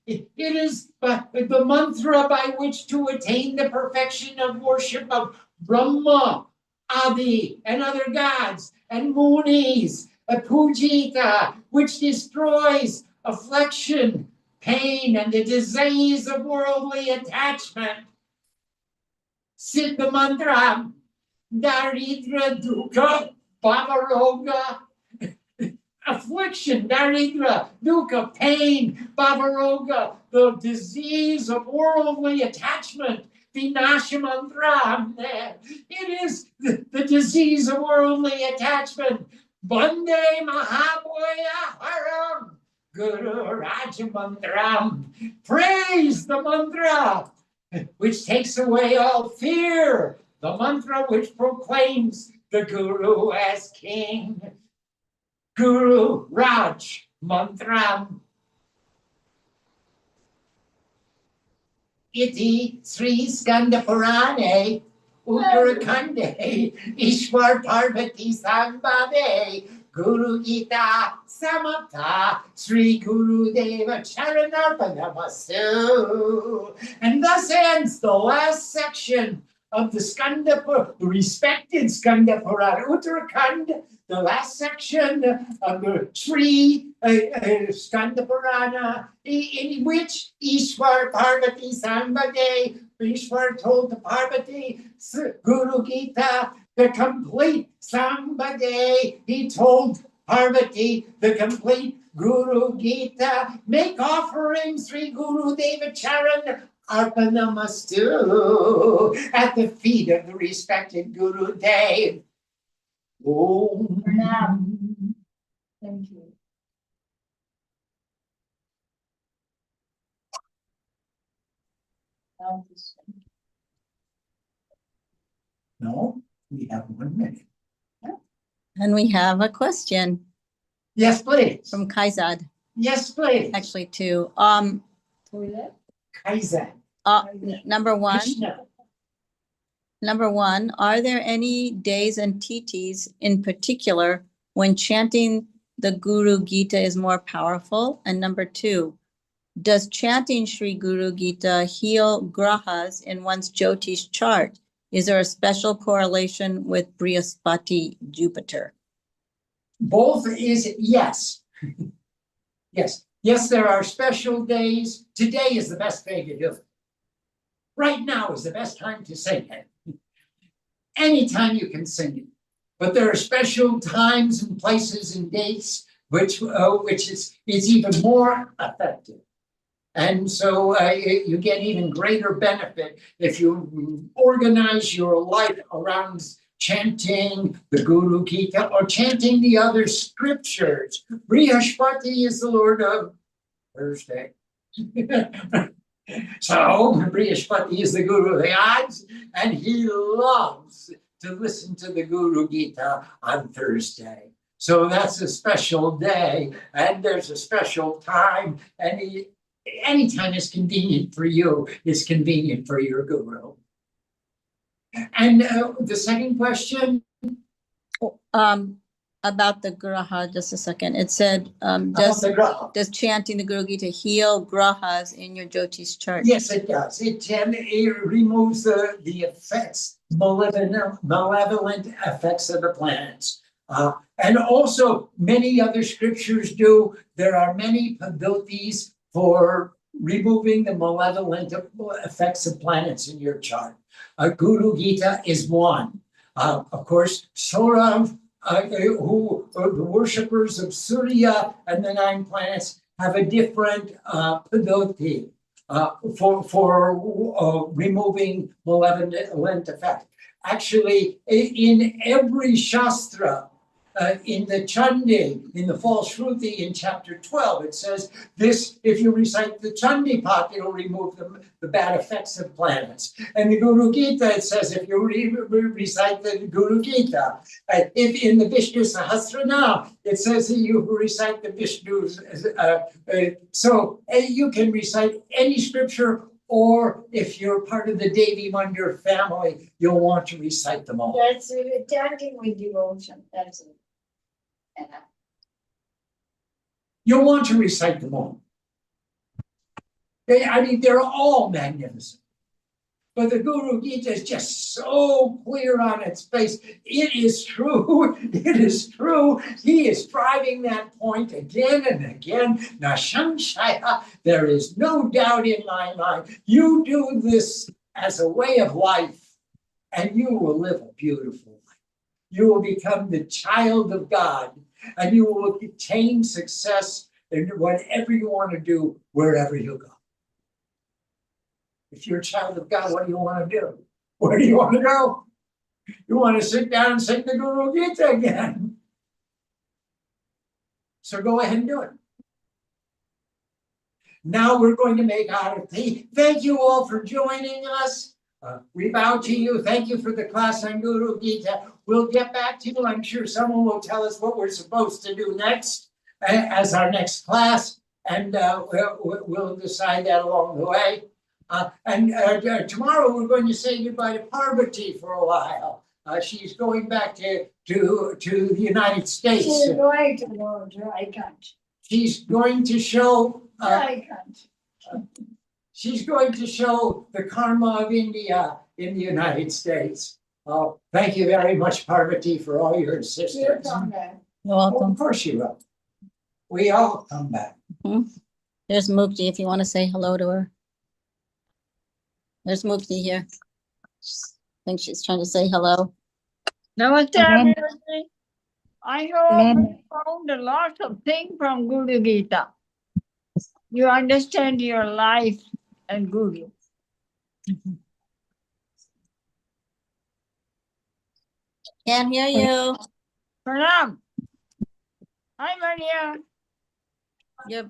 It is the mantra by which to attain the perfection of worship of Brahma, Adi, and other gods, and Munis, a Pujita, which destroys affliction, pain, and the disease of worldly attachment. Siddha Mantra, Daridra Dukkha, Bhavaroga, affliction, daridra, dukkha, pain, bhavaroga, the disease of worldly attachment, vinashamantra. It is the disease of worldly attachment. Bande Mahaboya Haram, Guru Rajamantram. Praise the mantra which takes away all fear, the mantra which proclaims the Guru as king. Guru Raj Mantram. Iti Sri Skanda Purane Uttarakhande Ishwar Parvati Sambhave Guru Gita Samapta Sri Guru Deva Charanarpanamastu. And thus ends the last section of the Skanda, the respected Skanda Purana Uttarakhand, the last section of the Sri Skanda Purana, in which Ishwar Parvati Sambhave, Ishwar told to Parvati, Guru Gita, the complete Sambhave, he told Parvati, the complete Guru Gita, make offerings, Sri Guru Deva Charan Arpanamastu, at the feet of the respected Guru Dev. Om. Thank you. No, we have 1 minute. And we have a question Yes, please. from Kaizad, Yes, please. actually two. Kaizen. Number one, Krishna. are there any days and titis in particular when chanting the Guru Gita is more powerful? And number two, does chanting Sri Guru Gita heal grahas in one's Jyotish chart? Is there a special correlation with Brihaspati Jupiter? Both is yes. Yes. Yes, there are special days. Today is the best day to do it. Right now is the best time to sing it. Anytime you can sing it. But there are special times and places and dates which is even more effective. And so you get even greater benefit if you organize your life around chanting the Guru Gita or chanting the other scriptures. Brihaspati is the Lord of Thursday. So Brihaspati is the Guru of the odds, and he loves to listen to the Guru Gita on Thursday. So that's a special day, and there's a special time, and anytime is convenient for you is convenient for your Guru. And the second question? About the graha, just a second. It said, does chanting the Guru Gita heal grahas in your Jyotish chart? Yes, it does. It removes the effects, malevolent effects of the planets. And also many other scriptures do. There are many paddhis for removing the malevolent effects of planets in your chart. Guru Gita is one. Of course, Saurav, who are the worshippers of Surya and the 9 planets, have a different paddhi for removing malevolent effect. Actually, in every Shastra, in the Chandi, in the false Shruti in chapter 12, it says this: if you recite the Chandi Path, it'll remove the bad effects of planets. And the Guru Gita, it says if you recite the Guru Gita, if in the Vishnu Sahasranam, it says that you recite the Vishnu's. So you can recite any scripture, or if you're part of the Devi Mandir family, you'll want to recite them all. That's chanting with devotion, that's it. Yeah. You'll want to recite them all. They're all magnificent. But the Guru Gita is just so clear on its face. It is true. It is true. He is driving that point again and again. Nashamshaya, there is no doubt in my mind. You do this as a way of life, and you will live a beautiful life. You will become the child of God, and you will attain success in whatever you want to do, wherever you go. If you're a child of God, what do you want to do? Where do you want to go? You want to sit down and sing the Guru Gita again. So go ahead and do it. Now we're going to make Arati. Thank you all for joining us. We bow to you. Thank you for the class on Guru Gita. We'll get back to you. I'm sure someone will tell us what we're supposed to do next as our next class, and we'll decide that along the way. Tomorrow we're going to say goodbye to Parvati for a while. She's going back to the United States. She's going to go to, I can't. She's going to show. I can't. She's going to show the karma of India in the United States. Thank you very much, Parvati, for all your assistance. You'll come back. You're welcome. Of course you will. We all come back. There's Mukti if you want to say hello to her. There's Mukti here. I think she's trying to say hello. Namaste, everybody. I hope you found a lot of things from Guru Gita. You understand your life and Guru. Can't hear you. Pranam. Hi, Maria.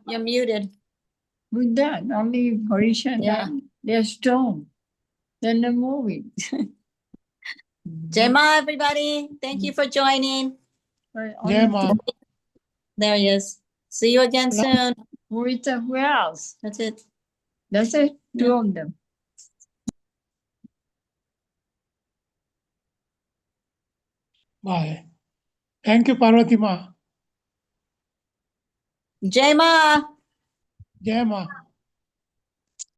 You're muted. With that, only Harisha and Yeah. they're strong. Then they're moving. Jai Ma, everybody. Thank you for joining. Jai Ma. There he is. See you again soon. Who else? That's it. That's it. Two of them. Bye. Thank you, Parvati Ma. Jai Ma. Jai Ma.